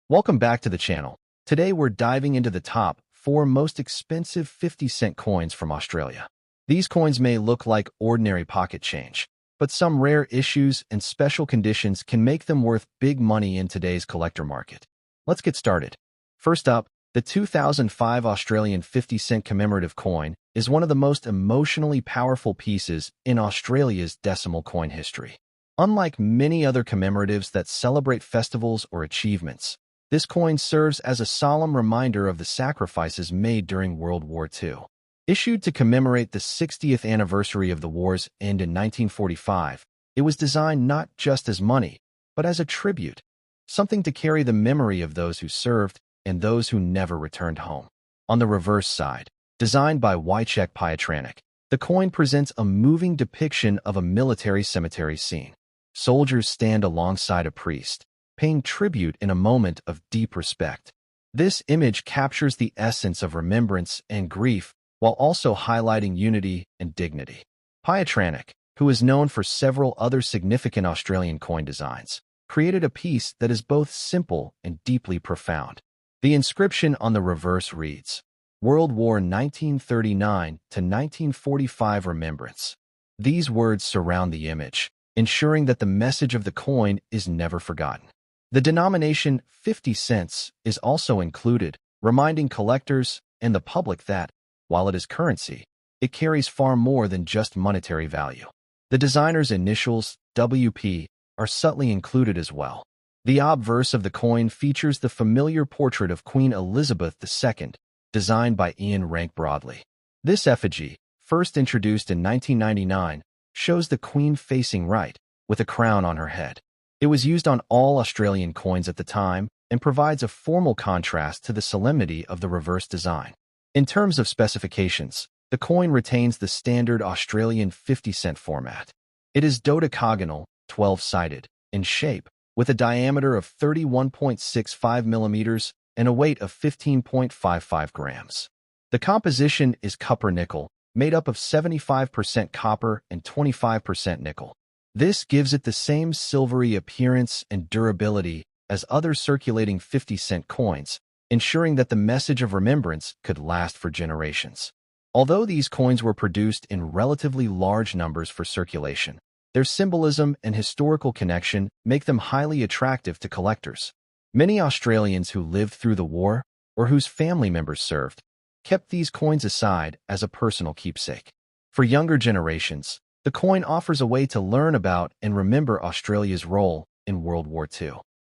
Welcome back to the channel. Today we're diving into the top 4 most expensive 50-cent coins from Australia. These coins may look like ordinary pocket change, but some rare issues and special conditions can make them worth big money in today's collector market. Let's get started. First up, the 2005 Australian 50-cent commemorative coin is one of the most emotionally powerful pieces in Australia's decimal coin history. Unlike many other commemoratives that celebrate festivals or achievements, this coin serves as a solemn reminder of the sacrifices made during World War II. Issued to commemorate the 60th anniversary of the war's end in 1945, it was designed not just as money, but as a tribute, something to carry the memory of those who served and those who never returned home. On the reverse side, designed by Pietranic, the coin presents a moving depiction of a military cemetery scene. Soldiers stand alongside a priest, paying tribute in a moment of deep respect. This image captures the essence of remembrance and grief while also highlighting unity and dignity. Pietranic, who is known for several other significant Australian coin designs, created a piece that is both simple and deeply profound. The inscription on the reverse reads, World War 1939 to 1945 Remembrance. These words surround the image, ensuring that the message of the coin is never forgotten. The denomination 50 cents is also included, reminding collectors and the public that, while it is currency, it carries far more than just monetary value. The designer's initials, WP, are subtly included as well. The obverse of the coin features the familiar portrait of Queen Elizabeth II, designed by Ian Rank Broadley. This effigy, first introduced in 1999, shows the Queen facing right, with a crown on her head. It was used on all Australian coins at the time and provides a formal contrast to the solemnity of the reverse design. In terms of specifications, the coin retains the standard Australian 50-cent format. It is dodecagonal, 12-sided, in shape, with a diameter of 31.65 millimeters and a weight of 15.55 grams. The composition is copper-nickel, made up of 75% copper and 25% nickel. This gives it the same silvery appearance and durability as other circulating 50-cent coins, ensuring that the message of remembrance could last for generations. Although these coins were produced in relatively large numbers for circulation, their symbolism and historical connection make them highly attractive to collectors. Many Australians who lived through the war, or whose family members served, kept these coins aside as a personal keepsake. For younger generations, the coin offers a way to learn about and remember Australia's role in World War II.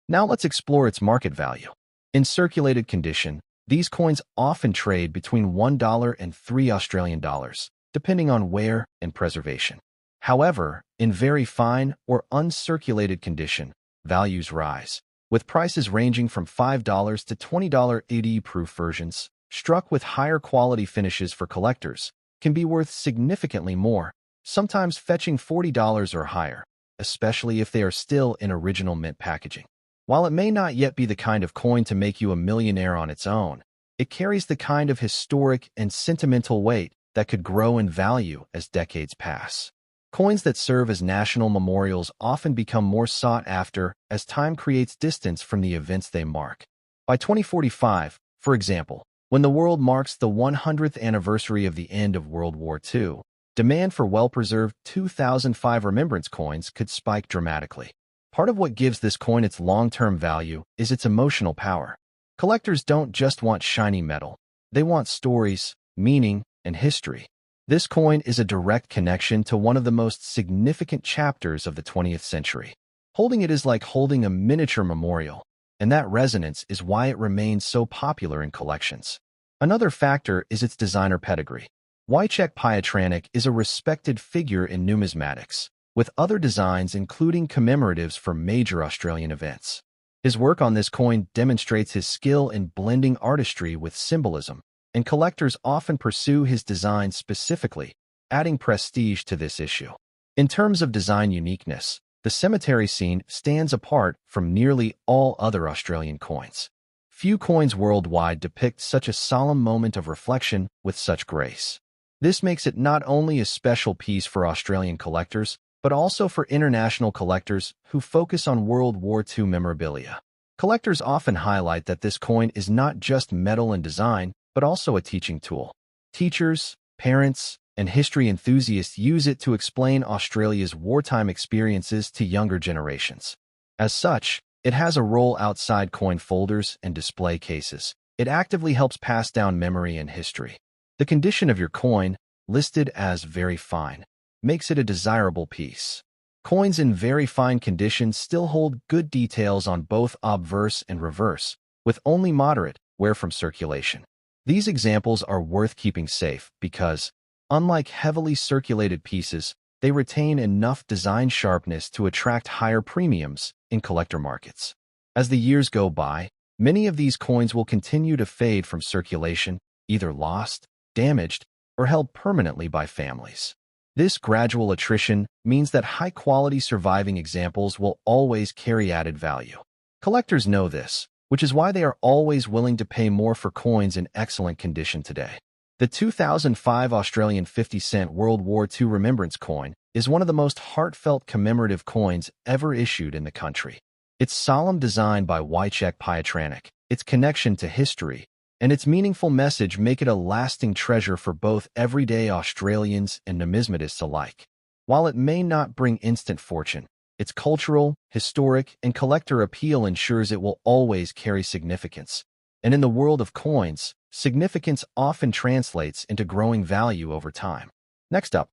Now let's explore its market value. In circulated condition, these coins often trade between $1 and $3 Australian dollars, depending on wear and preservation. However, in very fine or uncirculated condition, values rise, with prices ranging from $5 to $20 ADE-proof versions, struck with higher quality finishes for collectors, can be worth significantly more, sometimes fetching $40 or higher, especially if they are still in original mint packaging. While it may not yet be the kind of coin to make you a millionaire on its own, it carries the kind of historic and sentimental weight that could grow in value as decades pass. Coins that serve as national memorials often become more sought after as time creates distance from the events they mark. By 2045, for example, when the world marks the 100th anniversary of the end of World War II, demand for well-preserved 2005 remembrance coins could spike dramatically. Part of what gives this coin its long-term value is its emotional power. Collectors don't just want shiny metal. They want stories, meaning, and history. This coin is a direct connection to one of the most significant chapters of the 20th century. Holding it is like holding a miniature memorial, and that resonance is why it remains so popular in collections. Another factor is its designer pedigree. Pietranic is a respected figure in numismatics, with other designs including commemoratives for major Australian events. His work on this coin demonstrates his skill in blending artistry with symbolism, and collectors often pursue his designs specifically, adding prestige to this issue. In terms of design uniqueness, the cemetery scene stands apart from nearly all other Australian coins. Few coins worldwide depict such a solemn moment of reflection with such grace. This makes it not only a special piece for Australian collectors, but also for international collectors who focus on World War II memorabilia. Collectors often highlight that this coin is not just metal and design, but also a teaching tool. Teachers, parents, and history enthusiasts use it to explain Australia's wartime experiences to younger generations. As such, it has a role outside coin folders and display cases. It actively helps pass down memory and history. The condition of your coin, listed as very fine, makes it a desirable piece. Coins in very fine condition still hold good details on both obverse and reverse, with only moderate wear from circulation. These examples are worth keeping safe because, unlike heavily circulated pieces, they retain enough design sharpness to attract higher premiums in collector markets. As the years go by, many of these coins will continue to fade from circulation, either lost, damaged, or held permanently by families. This gradual attrition means that high-quality surviving examples will always carry added value. Collectors know this, which is why they are always willing to pay more for coins in excellent condition today. The 2005 Australian 50-cent World War II Remembrance coin is one of the most heartfelt commemorative coins ever issued in the country. Its solemn design by Wojciech Pietranek, its connection to history, and its meaningful message make it a lasting treasure for both everyday Australians and numismatists alike. While it may not bring instant fortune, its cultural, historic, and collector appeal ensures it will always carry significance. And in the world of coins, significance often translates into growing value over time. Next up,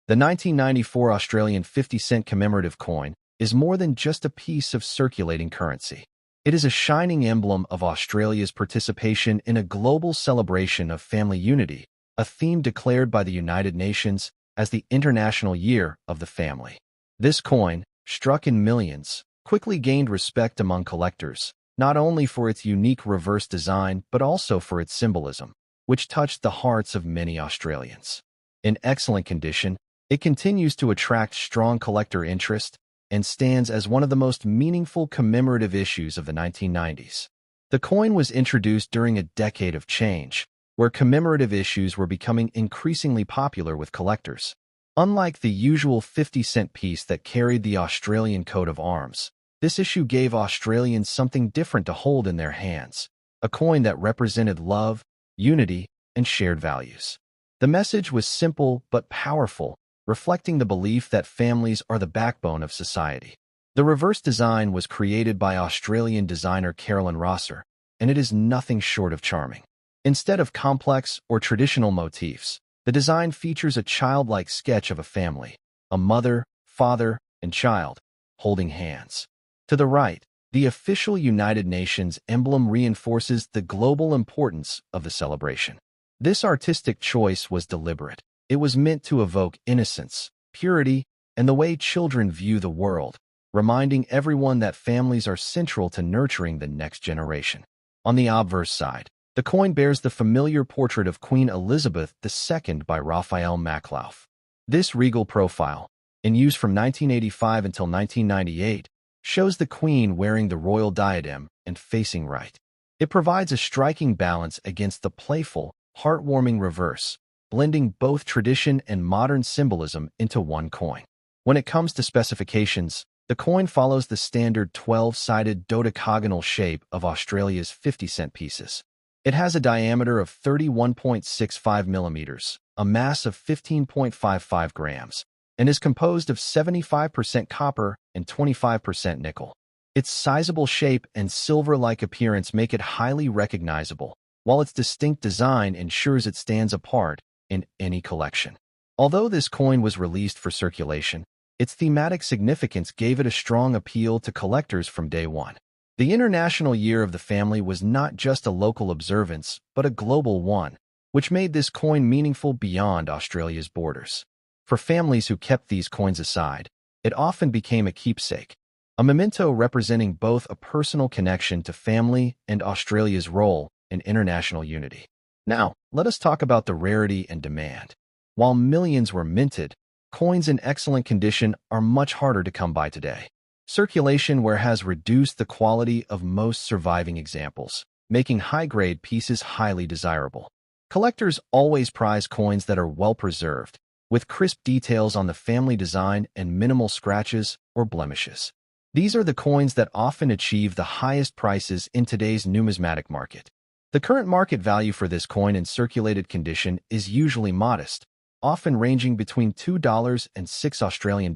the 1994 Australian 50-cent commemorative coin is more than just a piece of circulating currency. It is a shining emblem of Australia's participation in a global celebration of family unity, a theme declared by the United Nations as the International Year of the Family. This coin, struck in millions, quickly gained respect among collectors, not only for its unique reverse design but also for its symbolism, which touched the hearts of many Australians. In excellent condition, it continues to attract strong collector interest and stands as one of the most meaningful commemorative issues of the 1990s. The coin was introduced during a decade of change, where commemorative issues were becoming increasingly popular with collectors. Unlike the usual 50-cent piece that carried the Australian coat of arms, this issue gave Australians something different to hold in their hands, a coin that represented love, unity, and shared values. The message was simple but powerful, reflecting the belief that families are the backbone of society. The reverse design was created by Australian designer Carolyn Rosser, and it is nothing short of charming. Instead of complex or traditional motifs, the design features a childlike sketch of a family, a mother, father, and child, holding hands. To the right, the official United Nations emblem reinforces the global importance of the celebration. This artistic choice was deliberate. It was meant to evoke innocence, purity, and the way children view the world, reminding everyone that families are central to nurturing the next generation. On the obverse side, the coin bears the familiar portrait of Queen Elizabeth II by Raphael Maklauf. This regal profile, in use from 1985 until 1998, shows the Queen wearing the royal diadem and facing right. It provides a striking balance against the playful, heartwarming reverse, blending both tradition and modern symbolism into one coin. When it comes to specifications, the coin follows the standard 12-sided dodecagonal shape of Australia's 50-cent pieces. It has a diameter of 31.65 millimeters, a mass of 15.55 grams, and is composed of 75% copper and 25% nickel. Its sizable shape and silver-like appearance make it highly recognizable, while its distinct design ensures it stands apart in any collection. Although this coin was released for circulation, its thematic significance gave it a strong appeal to collectors from day one. The International Year of the Family was not just a local observance, but a global one, which made this coin meaningful beyond Australia's borders. For families who kept these coins aside, it often became a keepsake, a memento representing both a personal connection to family and Australia's role in international unity. Now, let us talk about the rarity and demand. While millions were minted, coins in excellent condition are much harder to come by today. Circulation has reduced the quality of most surviving examples, making high-grade pieces highly desirable. Collectors always prize coins that are well-preserved, with crisp details on the family design and minimal scratches or blemishes. These are the coins that often achieve the highest prices in today's numismatic market. The current market value for this coin in circulated condition is usually modest, often ranging between $2 and $6 Australian,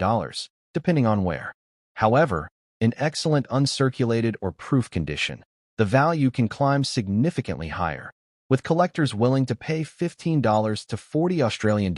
depending on where. However, in excellent uncirculated or proof condition, the value can climb significantly higher, with collectors willing to pay $15 to $40 Australian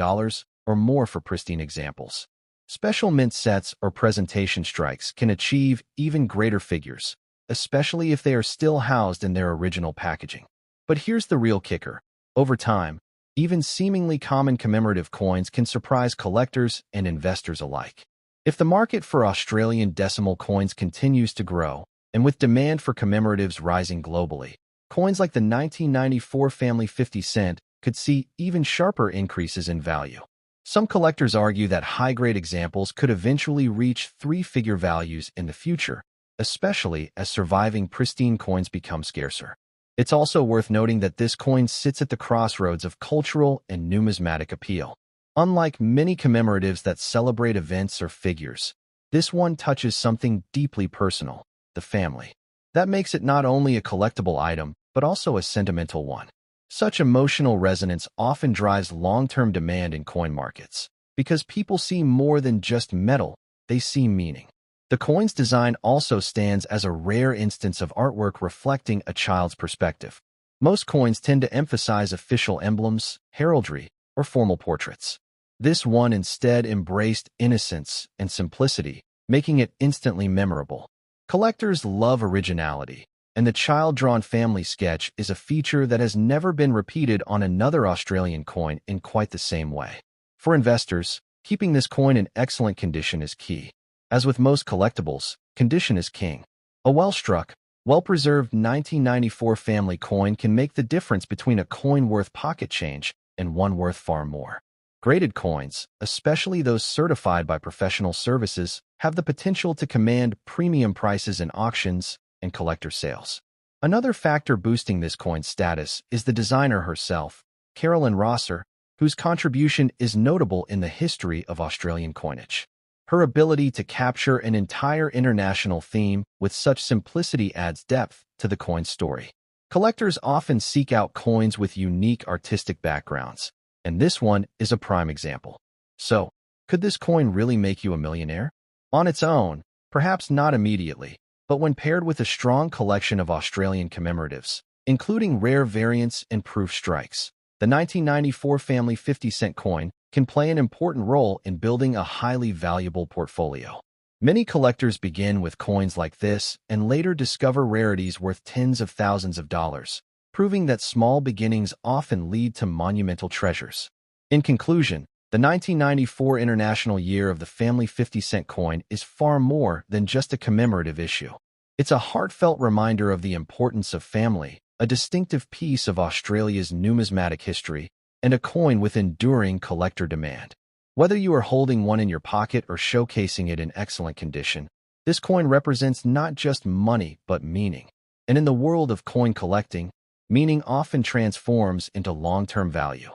or more for pristine examples. Special mint sets or presentation strikes can achieve even greater figures, especially if they are still housed in their original packaging. But here's the real kicker. Over time, even seemingly common commemorative coins can surprise collectors and investors alike. If the market for Australian decimal coins continues to grow, and with demand for commemoratives rising globally, coins like the 1994 family 50 cent could see even sharper increases in value. Some collectors argue that high-grade examples could eventually reach three-figure values in the future, especially as surviving pristine coins become scarcer. It's also worth noting that this coin sits at the crossroads of cultural and numismatic appeal. Unlike many commemoratives that celebrate events or figures, this one touches something deeply personal, the family. That makes it not only a collectible item, but also a sentimental one. Such emotional resonance often drives long-term demand in coin markets, because people see more than just metal, they see meaning. The coin's design also stands as a rare instance of artwork reflecting a child's perspective. Most coins tend to emphasize official emblems, heraldry, or formal portraits. This one instead embraced innocence and simplicity, making it instantly memorable. Collectors love originality, and the child-drawn family sketch is a feature that has never been repeated on another Australian coin in quite the same way. For investors, keeping this coin in excellent condition is key. As with most collectibles, condition is king. A well-struck, well-preserved 1994 family coin can make the difference between a coin worth pocket change and one worth far more. Graded coins, especially those certified by professional services, have the potential to command premium prices in auctions and collector sales. Another factor boosting this coin's status is the designer herself, Carolyn Rosser, whose contribution is notable in the history of Australian coinage. Her ability to capture an entire international theme with such simplicity adds depth to the coin's story. Collectors often seek out coins with unique artistic backgrounds, and this one is a prime example. So, could this coin really make you a millionaire? On its own, perhaps not immediately, but when paired with a strong collection of Australian commemoratives, including rare variants and proof strikes, the 1994 family 50 cent coin can play an important role in building a highly valuable portfolio. Many collectors begin with coins like this and later discover rarities worth tens of thousands of dollars, proving that small beginnings often lead to monumental treasures. In conclusion, the 1994 International Year of the Family 50 cent coin is far more than just a commemorative issue. It's a heartfelt reminder of the importance of family, a distinctive piece of Australia's numismatic history, and a coin with enduring collector demand. Whether you are holding one in your pocket or showcasing it in excellent condition, this coin represents not just money but meaning. And in the world of coin collecting, meaning often transforms into long-term value.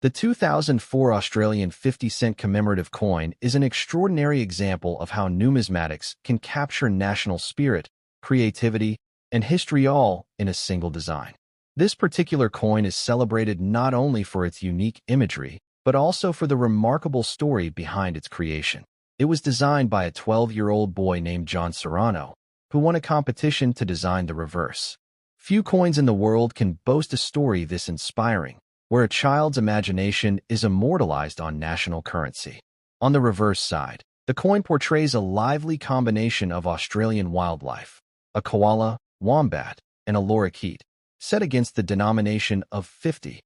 The 2004 Australian 50 cent commemorative coin is an extraordinary example of how numismatics can capture national spirit, creativity, and history all in a single design. This particular coin is celebrated not only for its unique imagery, but also for the remarkable story behind its creation. It was designed by a 12-year-old boy named John Serrano, who won a competition to design the reverse. Few coins in the world can boast a story this inspiring, where a child's imagination is immortalized on national currency. On the reverse side, the coin portrays a lively combination of Australian wildlife, a koala, wombat, and a lorikeet, set against the denomination of 50.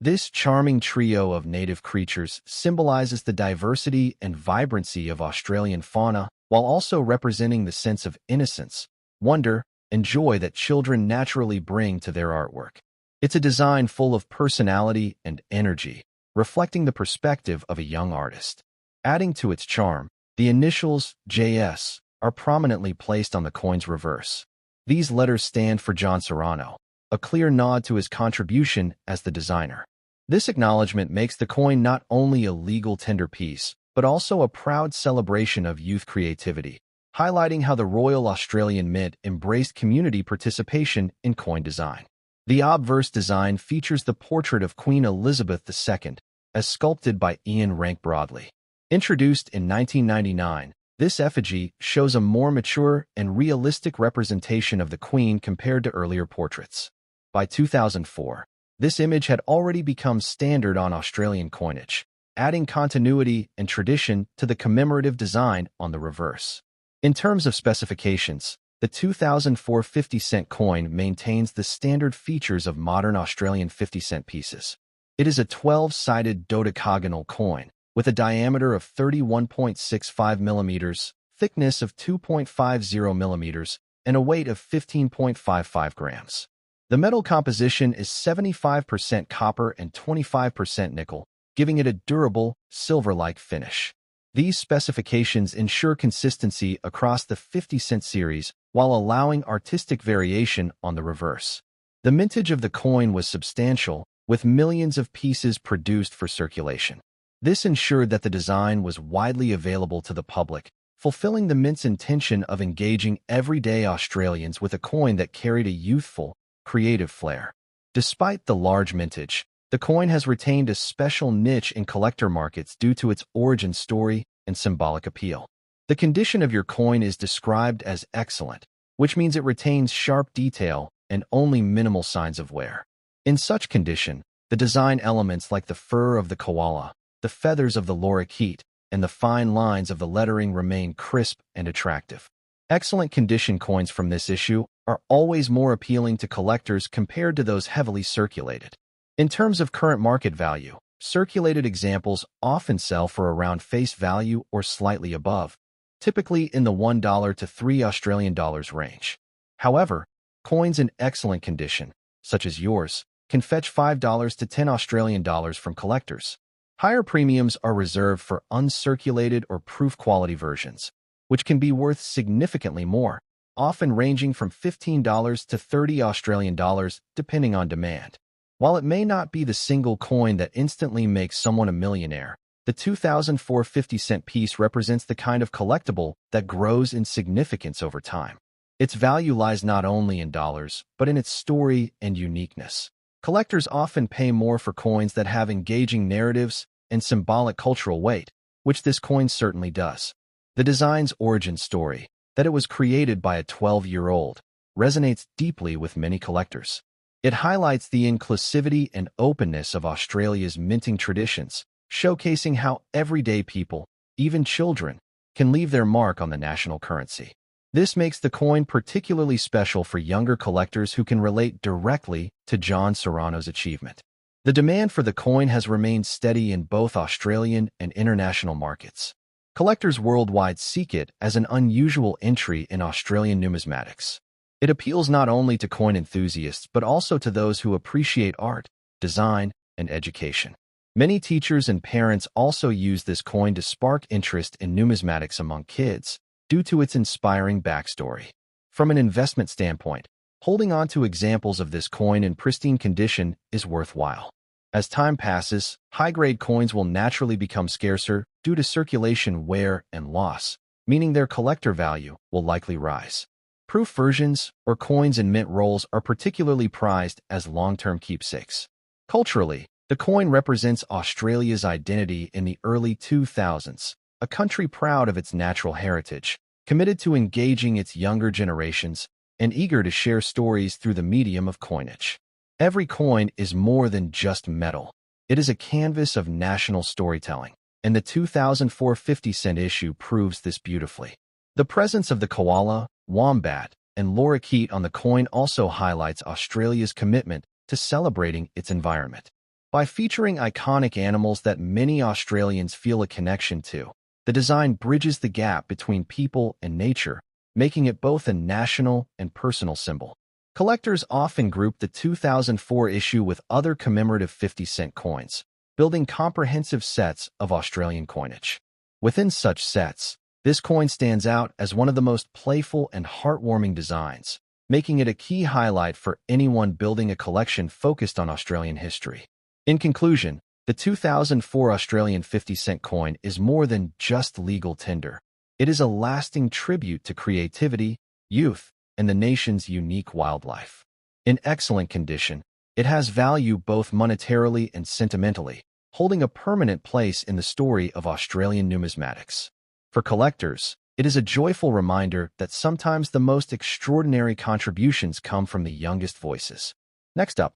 This charming trio of native creatures symbolizes the diversity and vibrancy of Australian fauna, while also representing the sense of innocence, wonder, and joy that children naturally bring to their artwork. It's a design full of personality and energy, reflecting the perspective of a young artist. Adding to its charm, the initials JS are prominently placed on the coin's reverse. These letters stand for John Serrano, a clear nod to his contribution as the designer. This acknowledgement makes the coin not only a legal tender piece, but also a proud celebration of youth creativity, highlighting how the Royal Australian Mint embraced community participation in coin design. The obverse design features the portrait of Queen Elizabeth II, as sculpted by Ian Rank Broadley. Introduced in 1999, this effigy shows a more mature and realistic representation of the Queen compared to earlier portraits. By 2004, this image had already become standard on Australian coinage, adding continuity and tradition to the commemorative design on the reverse. In terms of specifications, the 2004 50-cent coin maintains the standard features of modern Australian 50-cent pieces. It is a 12-sided dodecagonal coin, with a diameter of 31.65 millimeters, thickness of 2.50 millimeters, and a weight of 15.55 grams. The metal composition is 75% copper and 25% nickel, giving it a durable, silver-like finish. These specifications ensure consistency across the 50-cent series while allowing artistic variation on the reverse. The mintage of the coin was substantial, with millions of pieces produced for circulation. This ensured that the design was widely available to the public, fulfilling the Mint's intention of engaging everyday Australians with a coin that carried a youthful, creative flair. Despite the large mintage, the coin has retained a special niche in collector markets due to its origin story and symbolic appeal. The condition of your coin is described as excellent, which means it retains sharp detail and only minimal signs of wear. In such condition, the design elements like the fur of the koala, the feathers of the lorikeet, and the fine lines of the lettering remain crisp and attractive. Excellent condition coins from this issue are always more appealing to collectors compared to those heavily circulated. In terms of current market value, circulated examples often sell for around face value or slightly above, typically in the $1 to $3 range. However, coins in excellent condition, such as yours, can fetch $5 to $10 from collectors. Higher premiums are reserved for uncirculated or proof quality versions, which can be worth significantly more, often ranging from $15 to $30 depending on demand. While it may not be the single coin that instantly makes someone a millionaire, the 2004 50-cent piece represents the kind of collectible that grows in significance over time. Its value lies not only in dollars, but in its story and uniqueness. Collectors often pay more for coins that have engaging narratives and symbolic cultural weight, which this coin certainly does. The design's origin story, that it was created by a 12-year-old, resonates deeply with many collectors. It highlights the inclusivity and openness of Australia's minting traditions, showcasing how everyday people, even children, can leave their mark on the national currency. This makes the coin particularly special for younger collectors who can relate directly to John Serrano's achievement. The demand for the coin has remained steady in both Australian and international markets. Collectors worldwide seek it as an unusual entry in Australian numismatics. It appeals not only to coin enthusiasts but also to those who appreciate art, design, and education. Many teachers and parents also use this coin to spark interest in numismatics among kids, due to its inspiring backstory. From an investment standpoint, holding on to examples of this coin in pristine condition is worthwhile. As time passes, high-grade coins will naturally become scarcer due to circulation wear and loss, meaning their collector value will likely rise. Proof versions, or coins in mint rolls, are particularly prized as long-term keepsakes. Culturally, the coin represents Australia's identity in the early 2000s, a country proud of its natural heritage, committed to engaging its younger generations, and eager to share stories through the medium of coinage. Every coin is more than just metal. It is a canvas of national storytelling, and the 2004 50-cent issue proves this beautifully. The presence of the koala, wombat, and lorikeet on the coin also highlights Australia's commitment to celebrating its environment. By featuring iconic animals that many Australians feel a connection to, the design bridges the gap between people and nature, making it both a national and personal symbol. Collectors often group the 2004 issue with other commemorative 50-cent coins, building comprehensive sets of Australian coinage. Within such sets, this coin stands out as one of the most playful and heartwarming designs, making it a key highlight for anyone building a collection focused on Australian history. In conclusion, the 2004 Australian 50-cent coin is more than just legal tender. It is a lasting tribute to creativity, youth, and the nation's unique wildlife. In excellent condition, it has value both monetarily and sentimentally, holding a permanent place in the story of Australian numismatics. For collectors, it is a joyful reminder that sometimes the most extraordinary contributions come from the youngest voices. Next up,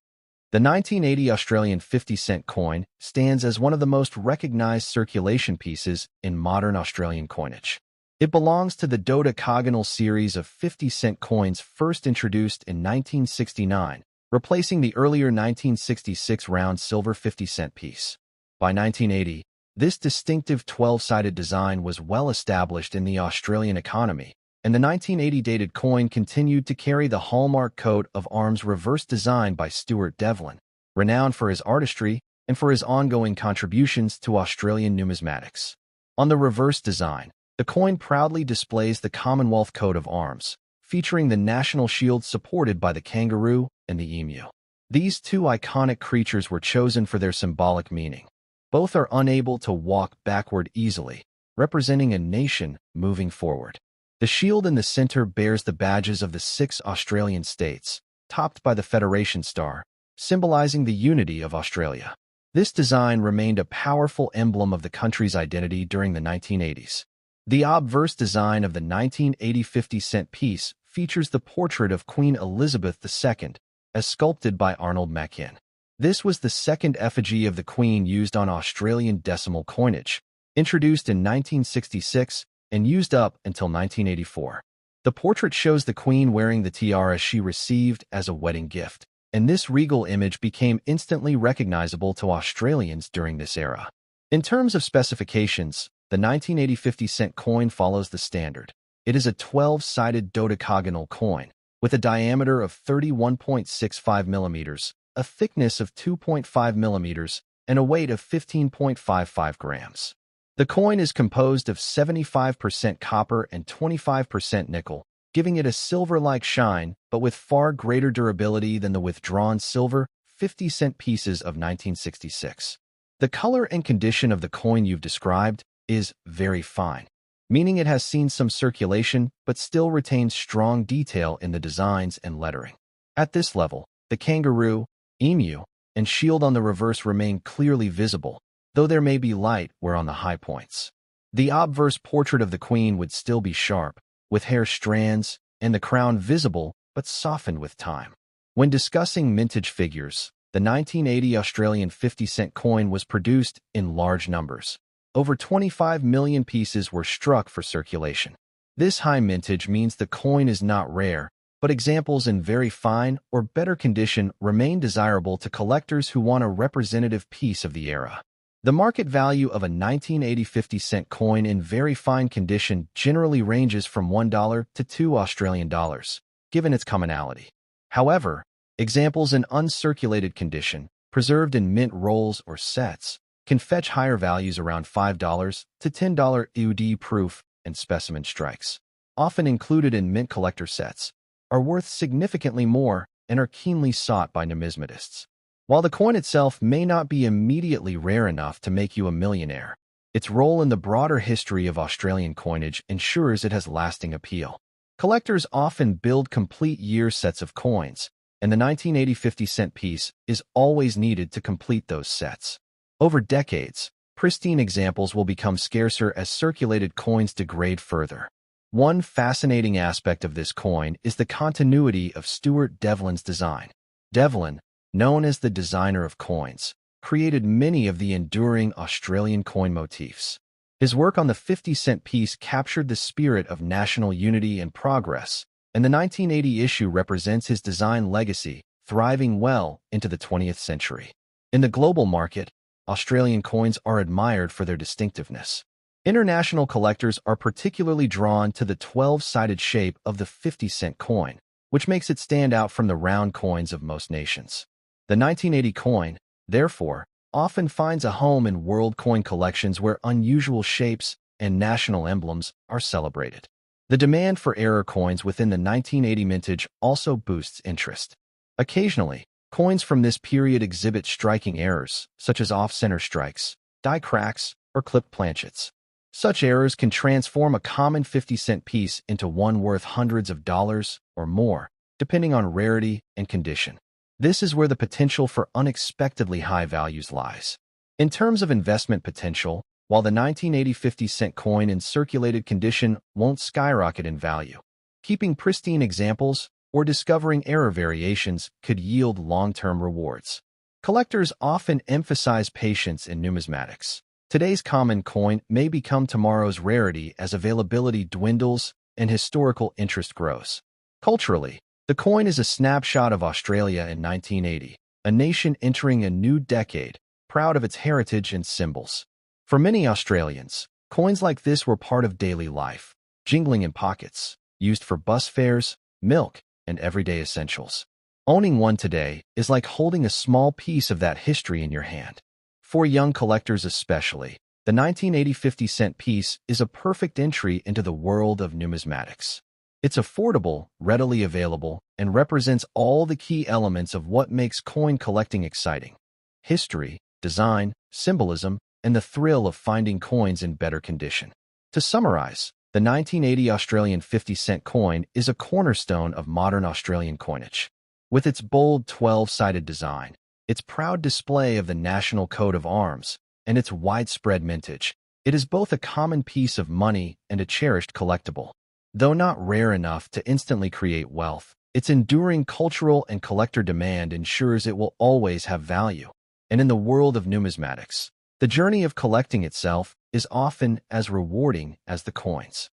the 1980 Australian 50-cent coin stands as one of the most recognized circulation pieces in modern Australian coinage. It belongs to the dodecagonal series of 50-cent coins first introduced in 1969, replacing the earlier 1966 round silver 50-cent piece. By 1980, this distinctive 12-sided design was well established in the Australian economy, and the 1980 dated coin continued to carry the hallmark coat of arms reverse design by Stuart Devlin, renowned for his artistry and for his ongoing contributions to Australian numismatics. On the reverse design, the coin proudly displays the Commonwealth coat of arms, featuring the national shield supported by the kangaroo and the emu. These two iconic creatures were chosen for their symbolic meaning. Both are unable to walk backward easily, representing a nation moving forward. The shield in the center bears the badges of the 6 Australian states, topped by the Federation Star, symbolizing the unity of Australia. This design remained a powerful emblem of the country's identity during the 1980s. The obverse design of the 1980 50-cent piece features the portrait of Queen Elizabeth II, as sculpted by Arnold Machin. This was the second effigy of the Queen used on Australian decimal coinage, introduced in 1966 and used up until 1984. The portrait shows the Queen wearing the tiara she received as a wedding gift, and this regal image became instantly recognizable to Australians during this era. In terms of specifications, the 1980 50-cent coin follows the standard. It is a 12-sided dodecagonal coin, with a diameter of 31.65 millimeters, a thickness of 2.5 millimeters, and a weight of 15.55 grams. The coin is composed of 75% copper and 25% nickel, giving it a silver-like shine, but with far greater durability than the withdrawn silver 50-cent pieces of 1966. The color and condition of the coin you've described is very fine, meaning it has seen some circulation but still retains strong detail in the designs and lettering. At this level, the kangaroo, emu, and shield on the reverse remain clearly visible, though there may be light where on the high points. The obverse portrait of the Queen would still be sharp, with hair strands and the crown visible but softened with time. When discussing mintage figures, the 1980 Australian 50-cent coin was produced in large numbers. Over 25 million pieces were struck for circulation. This high mintage means the coin is not rare, but examples in very fine or better condition remain desirable to collectors who want a representative piece of the era. The market value of a 1980 50-cent coin in very fine condition generally ranges from $1 to $2 Australian dollars, given its commonality. However, examples in uncirculated condition, preserved in mint rolls or sets, can fetch higher values around $5 to $10 UD proof, and specimen strikes, often included in mint collector sets, are worth significantly more and are keenly sought by numismatists. While the coin itself may not be immediately rare enough to make you a millionaire, its role in the broader history of Australian coinage ensures it has lasting appeal. Collectors often build complete year sets of coins, and the 1980 50-cent piece is always needed to complete those sets. Over decades, pristine examples will become scarcer as circulated coins degrade further. One fascinating aspect of this coin is the continuity of Stuart Devlin's design. Devlin, known as the designer of coins, created many of the enduring Australian coin motifs. His work on the 50-cent piece captured the spirit of national unity and progress, and the 1980 issue represents his design legacy, thriving well into the 20th century. In the global market, Australian coins are admired for their distinctiveness. International collectors are particularly drawn to the 12-sided shape of the 50-cent coin, which makes it stand out from the round coins of most nations. The 1980 coin, therefore, often finds a home in world coin collections where unusual shapes and national emblems are celebrated. The demand for error coins within the 1980 mintage also boosts interest. Occasionally, coins from this period exhibit striking errors, such as off-center strikes, die cracks, or clipped planchets. Such errors can transform a common 50-cent piece into one worth hundreds of dollars or more, depending on rarity and condition. This is where the potential for unexpectedly high values lies. In terms of investment potential, while the 1980 50-cent coin in circulated condition won't skyrocket in value, keeping pristine examples or discovering error variations could yield long-term rewards. Collectors often emphasize patience in numismatics. Today's common coin may become tomorrow's rarity as availability dwindles and historical interest grows. Culturally, the coin is a snapshot of Australia in 1980, a nation entering a new decade, proud of its heritage and symbols. For many Australians, coins like this were part of daily life, jingling in pockets, used for bus fares, milk, and everyday essentials. Owning one today is like holding a small piece of that history in your hand. For young collectors especially, the 1980 50-cent piece is a perfect entry into the world of numismatics. It's affordable, readily available, and represents all the key elements of what makes coin collecting exciting: history, design, symbolism, and the thrill of finding coins in better condition. To summarize, the 1980 Australian 50-cent coin is a cornerstone of modern Australian coinage. With its bold 12-sided design, its proud display of the national coat of arms, and its widespread mintage, it is both a common piece of money and a cherished collectible. Though not rare enough to instantly create wealth, its enduring cultural and collector demand ensures it will always have value. And in the world of numismatics, the journey of collecting itself is often as rewarding as the coins.